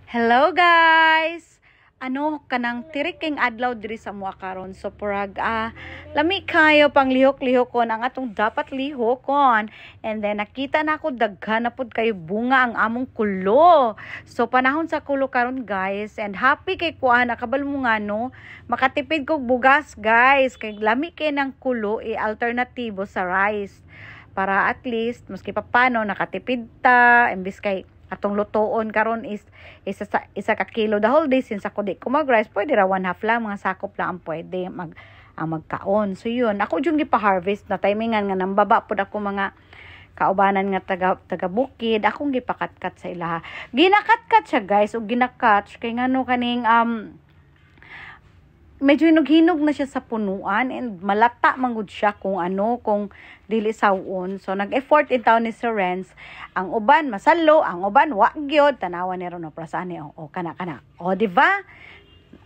Hello guys! Ano kanang tiriking adlaw diri sa mua karon. So purag lami kayo pang lihok-lihokon ang atong dapat lihokon. And then nakita na ako daghan na pud kayo bunga ang among kulo. So panahon sa kulo karon guys, and happy kay kuan nakabal mo nga no. Makatipid kog bugas guys kay lami kay ng kulo alternatibo sa rice. Para at least maski pa paano nakatipid ta imbis kay atong lutoon karon is isa ka kilo the whole day since ako di ko mag-rice, pwede ra 1/2 lang, mga sakop lang ang pwede magkaon. So yun, ako yung gipa-harvest na timingan nga nambaba pud ako mga kaubanan nga taga bukid, akong gipakat-kat sa ilaha. Ginakat-kat siya guys, o ginakat kay ngano kaning medyo hinog-hinog na siya sa punuan and malata mangud siya kung dili sawon. So nag-effort in town ni Sir Renz. Ang uban masalo, ang uban wa gyud tanawan ni ron prasaan ni kana. O di ba?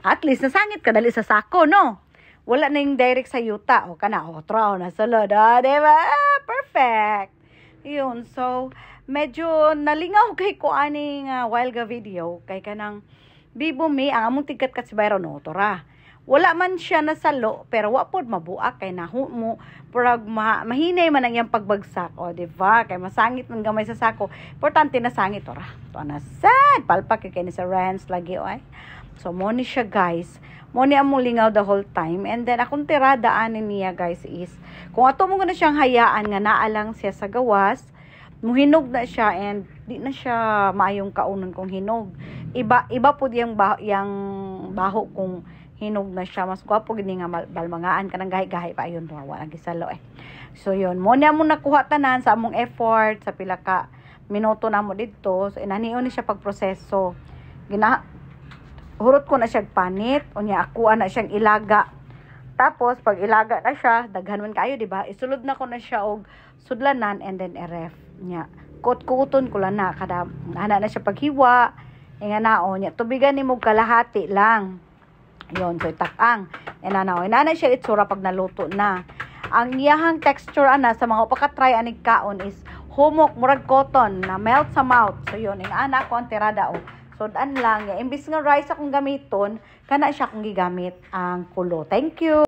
At least nasangit ka dali sa sako no. Wala na yung direct sa yuta o kana traw na sulod. Di ba? Perfect. Yun. So medyo nalingaw kay ko aning while ga video kay kanang Bibo mi ang among tigkat si Byron no tora. Wala man siya nasalo pero wa pod mabuak kay mo purag mahinay man ang iyang pagbagsak o di ba kay masangit man gamay sa sako, importante na sangit ora to na sad palpak kay ni sa Renz lagi oy. So mo ni siya guys, mo ni among lingaw the whole time. And then akong tiradaanin niya guys is kung ato mo na siyang hayaan nga naalang siya sa gawas, muhinog na siya and di na siya maayong kaunon kung hinog. Iba pud yang baho kung hinog na siya. Mas gwapo gini nga balmangaan kanang gahi-gahi pa ayon wala gisalo eh. So yun, mo na mo nakuha tanan sa among effort sa pila ka minuto na mo didto. So inanion ni siya pagproseso. Hurot ko na siya panit, unya ako na siyang ilaga. Tapos pag ilaga na siya, daghan man kayo, di ba? Isulod na ko na siya og sudlanan and then eref nya. Kuton ko lang na kada ana na siya paghiwa. Nga naon nya tubigan nimo kalahati lang. Yon, so itakang. Inana siya itsura pag naluto na. Ang iyahang texture sa mga upaka-try anig kaon is humok, murag cotton, na melt sa mouth. So yun, inaana ko ang tirada. So daan lang. Imbis nga rice akong gamiton, kana siya akong gigamit ang kulo. Thank you!